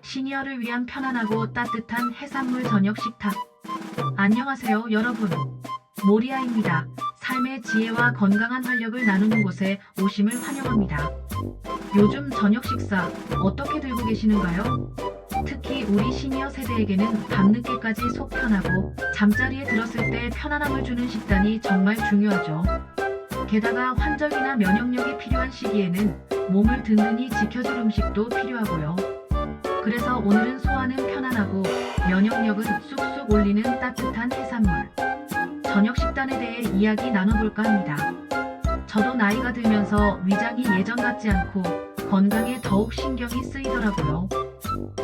시니어를 위한 편안하고 따뜻한 해산물 저녁 식탁. 안녕하세요 여러분. 모리아입니다. 삶의 지혜와 건강한 활력을 나누는 곳에 오심을 환영합니다. 요즘 저녁 식사 어떻게 들고 계시는가요? 특히 우리 시니어 세대에게는 밤늦게까지 속 편하고 잠자리에 들었을 때 편안함을 주는 식단이 정말 중요하죠. 게다가 환절기나 면역력이 필요한 시기에는 몸을 든든히 지켜줄 음식도 필요하고요. 그래서 오늘은 소화는 편안하고 면역력은 쑥쑥 올리는 따뜻한 해산물 저녁 식단에 대해 이야기 나눠볼까 합니다. 저도 나이가 들면서 위장이 예전 같지 않고 건강에 더욱 신경이 쓰이더라고요.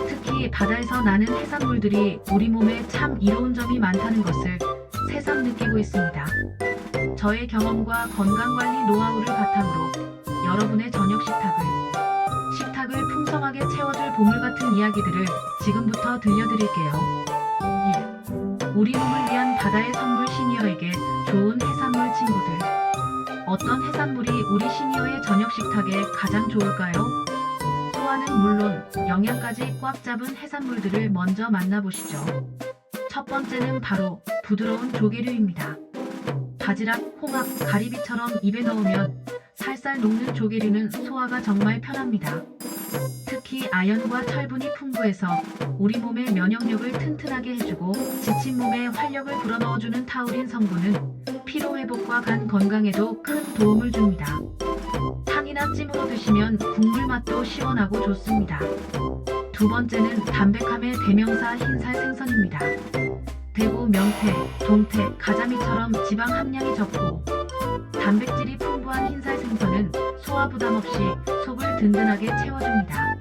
특히 바다에서 나는 해산물들이 우리 몸에 참 이로운 점이 많다는 것을 새삼 느끼고 있습니다. 저의 경험과 건강관리 노하우를 바탕으로 여러분의 저녁 식탁을 풍성하게 채워줄 보물같은 이야기들을 지금부터 들려드릴게요. 1. 우리 몸을 위한 바다의 선물 시니어에게 좋은 해산물 친구들. 어떤 해산물이 우리 시니어의 저녁 식탁에 가장 좋을까요? 소화는 물론 영양까지 꽉 잡은 해산물들을 먼저 만나보시죠. 첫 번째는 바로 부드러운 조개류입니다. 바지락, 홍합, 가리비처럼 입에 넣으면 살살 녹는 조개류는 소화가 정말 편합니다. 특히 아연과 철분이 풍부해서 우리 몸의 면역력을 튼튼하게 해주고 지친 몸에 활력을 불어넣어주는 타우린 성분은 피로회복과 간 건강에도 큰 도움을 줍니다. 탕이나 찜으로 드시면 국물 맛도 시원하고 좋습니다. 두 번째는 담백함의 대명사 흰살 생선입니다. 대구, 명태, 동태, 가자미처럼 지방 함량이 적고 단백질이 풍부한 흰살 생선은 소화 부담 없이 속을 든든하게 채워줍니다.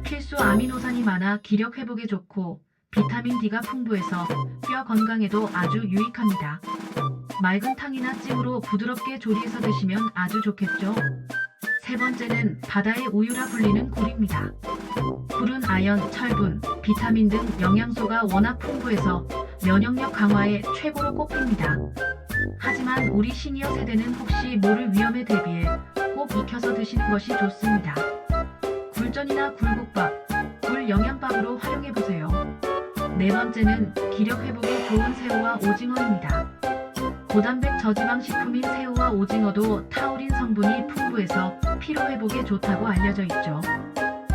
필수 아미노산이 많아 기력 회복에 좋고 비타민 D가 풍부해서 뼈 건강에도 아주 유익합니다. 맑은 탕이나 찜으로 부드럽게 조리해서 드시면 아주 좋겠죠. 세 번째는 바다의 우유라 불리는 굴입니다. 굴은 아연, 철분, 비타민 등 영양소가 워낙 풍부해서 면역력 강화에 최고로 꼽힙니다. 하지만 우리 시니어 세대는 혹시 모를 위험에 대비해 꼭 익혀서 드시는 것이 좋습니다. 굴전이나 굴국밥, 굴 영양밥으로 활용해보세요. 네 번째는 기력 회복에 좋은 새우와 오징어입니다. 고단백 저지방 식품인 새우와 오징어도 타우린 성분이 풍부해서 피로 회복에 좋다고 알려져 있죠.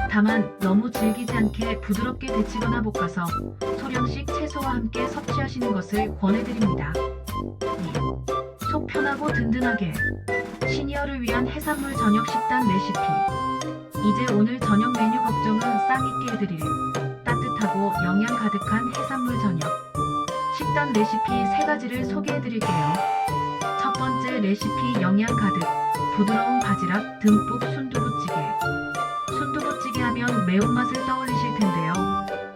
다만 너무 질기지 않게 부드럽게 데치거나 볶아서 소량씩 채소와 함께 섭취하시는 것을 권해드립니다. 2. 속 편하고 든든하게 시니어를 위한 해산물 저녁 식단 레시피. 이제 오늘 저녁 메뉴 걱정은 싹 잊게 해드릴 따뜻하고 영양 가득한 해산물 저녁 식단 레시피 3가지를 소개해드릴게요. 첫 번째 레시피 영양 가득 부드러운 바지락 듬뿍 순두부찌개. 순두부찌개 하면 매운맛을 떠올리실 텐데요.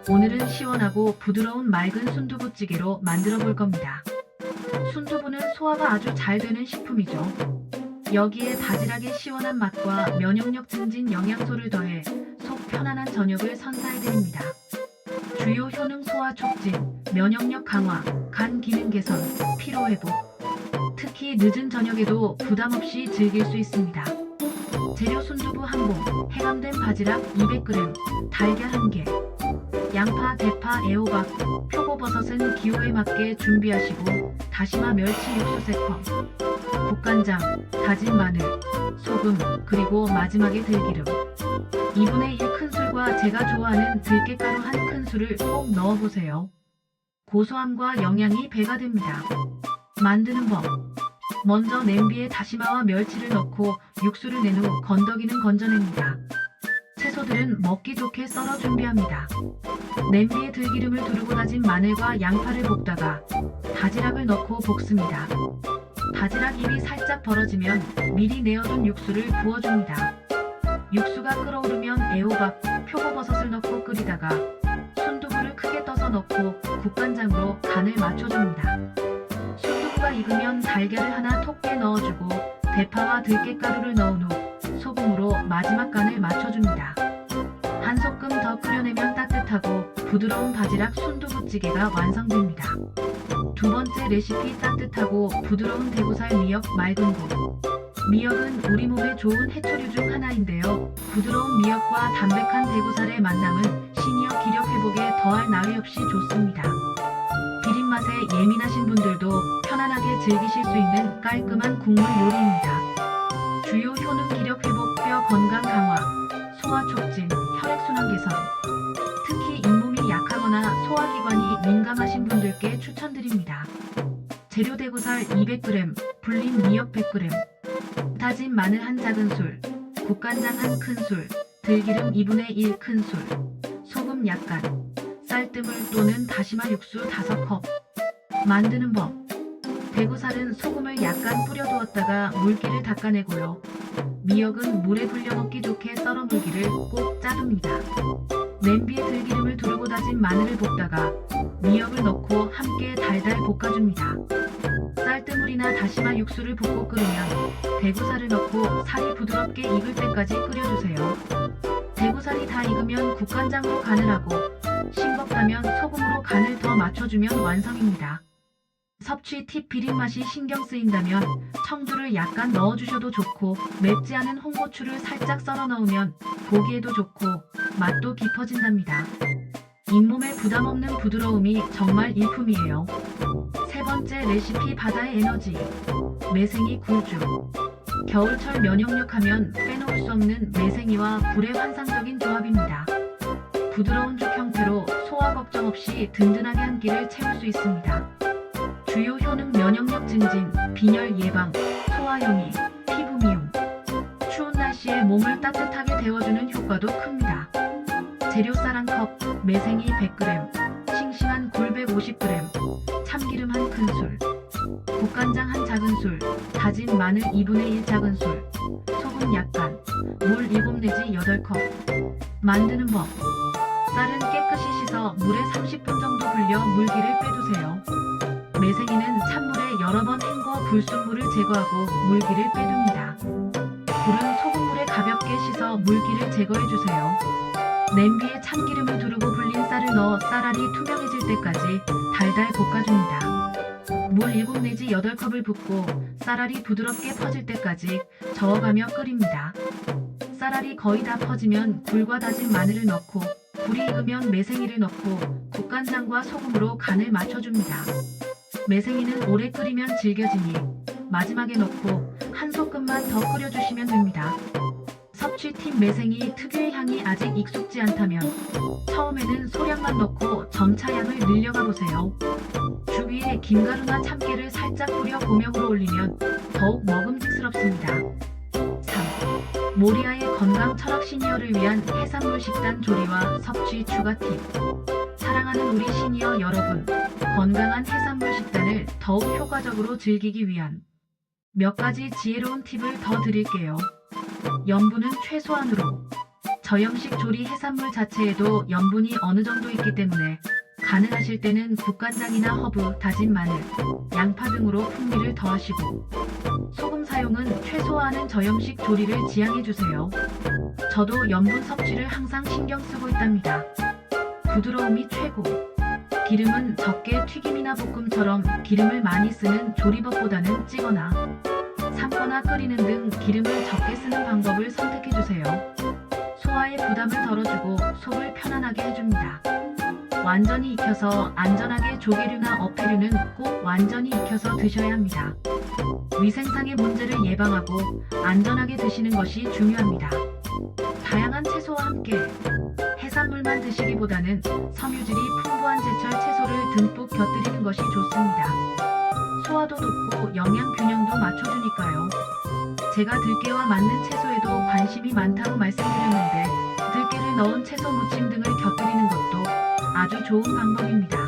오늘은 시원하고 부드러운 맑은 순두부찌개로 만들어 볼 겁니다. 순두부는 소화가 아주 잘 되는 식품이죠. 여기에 바지락의 시원한 맛과 면역력 증진 영양소를 더해 속 편안한 저녁을 선사해드립니다. 주요 효능 소화 촉진, 면역력 강화, 간 기능 개선, 피로 회복. 특히 늦은 저녁에도 부담 없이 즐길 수 있습니다. 재료 순두부 1봉, 해감된 바지락 200g, 달걀 1개, 양파, 대파, 애호박, 표고버섯은 기호에 맞게 준비하시고 다시마 멸치 육수 3컵, 국간장, 다진 마늘, 소금, 그리고 마지막에 들기름 2분의 1 큰술과 제가 좋아하는 들깨가루 1큰술을 꼭 넣어보세요. 고소함과 영양이 배가 됩니다. 만드는 법. 먼저 냄비에 다시마와 멸치를 넣고 육수를 낸 후 건더기는 건져냅니다. 채소들은 먹기 좋게 썰어 준비합니다. 냄비에 들기름을 두르고 다진 마늘과 양파를 볶다가 바지락을 넣고 볶습니다. 바지락 잎이 살짝 벌어지면 미리 내어둔 육수를 부어줍니다. 육수가 끓어오르면 애호박, 표고버섯을 넣고 끓이다가 순두부를 크게 떠서 넣고 국간장으로 간을 맞춰줍니다. 순두부가 익으면 달걀을 하나 톡게 넣어주고 대파와 들깨가루를 넣은 후 소금으로 마지막 간을 맞춰줍니다. 한 소끔 더 끓여내면 따뜻하고 부드러운 바지락 순두부찌개가 완성됩니다. 두 번째 레시피 따뜻하고 부드러운 대구살 미역 맑은 국. 미역은 우리 몸에 좋은 해초류 중 하나인데요. 부드러운 미역과 담백한 대구살의 만남은 시니어 기력 회복에 더할 나위 없이 좋습니다. 비린 맛에 예민하신 분들도 편안하게 즐기실 수 있는 깔끔한 국물 요리입니다. 주요 효능 기력 회복, 뼈 건강 강화, 소화 촉진, 혈액순환 개선. 특히 잇몸이 약하거나 소화기관이 민감하신 분들께 추천드립니다. 재료 대구살 200g, 불린 미역 100g, 다진 마늘 1 작은술, 국간장 1 큰술, 들기름 2분의 1 큰술, 소금 약간, 쌀뜨물 또는 다시마 육수 5컵. 만드는 법. 대구살은 소금을 약간 뿌려두었다가 물기를 닦아내고요. 미역은 물에 불려 먹기 좋게 썰어 물기를 꼭 짜둡니다. 냄비에 들기름을 두르고 다진 마늘을 볶다가 미역을 넣고 함께 달달 볶아줍니다. 쌀뜨물이나 다시마 육수를 붓고 끓으면 대구살을 넣고 살이 부드럽게 익을 때까지 끓여주세요. 대구살이 다 익으면 국간장으로 간을 하고 싱겁다면 소금으로 간을 더 맞춰주면 완성입니다. 섭취 팁. 비린 맛이 신경 쓰인다면 청주를 약간 넣어주셔도 좋고, 맵지 않은 홍고추를 살짝 썰어 넣으면 보기에도 좋고 맛도 깊어진답니다. 잇몸에 부담 없는 부드러움이 정말 일품이에요. 세 번째 레시피. 바다의 에너지. 매생이 굴죽. 겨울철 면역력 하면 빼놓을 수 없는 매생이와 굴의 환상적인 조합입니다. 부드러운 죽 형태로 소화 걱정 없이 든든하게 한 끼를 채울 수 있습니다. 주요 효능. 면역력 증진, 빈혈 예방, 소화용이, 피부 미용. 추운 날씨에 몸을 따뜻하게 데워주는 효과도 큽니다. 재료 쌀 1컵, 매생이 100g, 싱싱한 굴 150g, 참기름 1 큰술, 국간장 1 작은술, 다진 마늘 2분의 1 작은술, 소금 약간, 물 7 내지 8컵. 만드는 법. 쌀은 깨끗이 씻어 물에 30분 정도 불려 물기를 빼두세요. 매생이는 찬물에 여러 번 헹궈 불순물을 제거하고 물기를 빼둡니다. 굴은 소금물에 가볍게 씻어 물기를 제거해주세요. 냄비에 참기름을 두르고 불린 쌀을 넣어 쌀알이 투명해질 때까지 달달 볶아줍니다. 물 7 내지 8컵을 붓고 쌀알이 부드럽게 퍼질 때까지 저어가며 끓입니다. 쌀알이 거의 다 퍼지면 굴과 다진 마늘을 넣고, 굴이 익으면 매생이를 넣고 국간장과 소금으로 간을 맞춰줍니다. 매생이는 오래 끓이면 질겨지니 마지막에 넣고 한 소끔만 더 끓여주시면 됩니다. 섭취 팁. 매생이 특유의 향이 아직 익숙지 않다면 처음에는 소량만 넣고 점차 양을 늘려가 보세요. 죽 위에 김가루나 참깨를 살짝 뿌려 고명으로 올리면 더욱 먹음직스럽습니다. 3. 모리아의 건강 철학. 시니어를 위한 해산물 식단 조리와 섭취 추가 팁. 사랑하는 우리 시니어 여러분, 건강한 해산물 식단을 더욱 효과적으로 즐기기 위한 몇 가지 지혜로운 팁을 더 드릴게요. 염분은 최소한으로. 저염식 조리 해산물 자체에도 염분이 어느 정도 있기 때문에 가능하실 때는 국간장이나 허브, 다진 마늘, 양파 등으로 풍미를 더하시고, 소금 사용은 최소화하는 저염식 조리를 지향해주세요. 저도 염분 섭취를 항상 신경 쓰고 있답니다. 부드러움이 최고. 기름은 적게 튀김이나 볶음처럼 기름을 많이 쓰는 조리법보다는 찌거나 삶거나 끓이는 등 기름을 적게 쓰는 방법을 선택해주세요. 소화의 부담을 덜어주고 속을 편안하게 해줍니다. 완전히 익혀서 안전하게. 조개류나 어패류는 꼭 완전히 익혀서 드셔야 합니다. 위생상의 문제를 예방하고 안전하게 드시는 것이 중요합니다. 다양한 채소와 함께 해산물만 드시기보다는 섬유질이 풍부한 제철 채소를 듬뿍 곁들이는 것이 좋습니다. 소화도 돕고 영양 균형도 맞춰주니까요. 제가 들깨와 맞는 채소에도 관심이 많다고 말씀드렸는데, 들깨를 넣은 채소 무침 등을 곁들이는 것도 아주 좋은 방법입니다.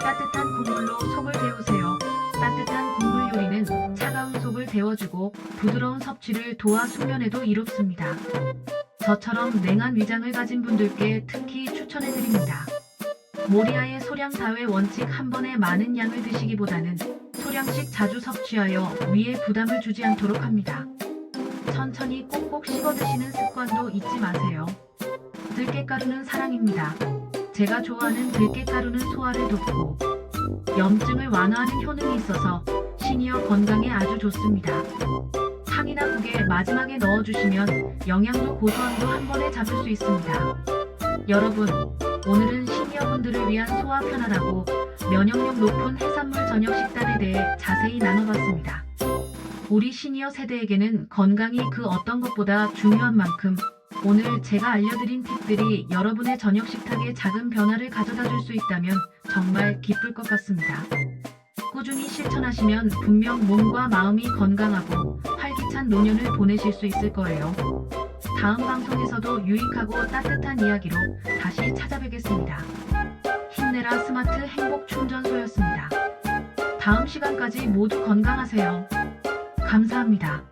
따뜻한 국물로 속을 데우세요. 따뜻한 국물 요리는 차가운 속을 데워주고 부드러운 섭취를 도와 숙면에도 이롭습니다. 저처럼 냉한 위장을 가진 분들께 특히 추천해드립니다. 모리아의 소량 다회 원칙. 한 번에 많은 양을 드시기보다는 소량씩 자주 섭취하여 위에 부담을 주지 않도록 합니다. 천천히 꼭꼭 씹어 드시는 습관도 잊지 마세요. 들깨가루는 사랑입니다. 제가 좋아하는 들깨가루는 소화를 돕고 염증을 완화하는 효능이 있어서 시니어 건강에 아주 좋습니다. 향이나 국에 마지막에 넣어주시면 영양도 고소함도 한 번에 잡을 수 있습니다. 여러분, 오늘은 시니어분들을 위한 소화 편안하고 면역력 높은 해산물 저녁 식단에 대해 자세히 나눠봤습니다. 우리 시니어 세대에게는 건강이 그 어떤 것보다 중요한 만큼 오늘 제가 알려드린 팁들이 여러분의 저녁 식탁에 작은 변화를 가져다 줄 수 있다면 정말 기쁠 것 같습니다. 꾸준히 실천하시면 분명 몸과 마음이 건강하고 활기찬 노년을 보내실 수 있을 거예요. 다음 방송에서도 유익하고 따뜻한 이야기로 다시 찾아뵙겠습니다. 힘내라 스마트 행복 충전소였습니다. 다음 시간까지 모두 건강하세요. 감사합니다.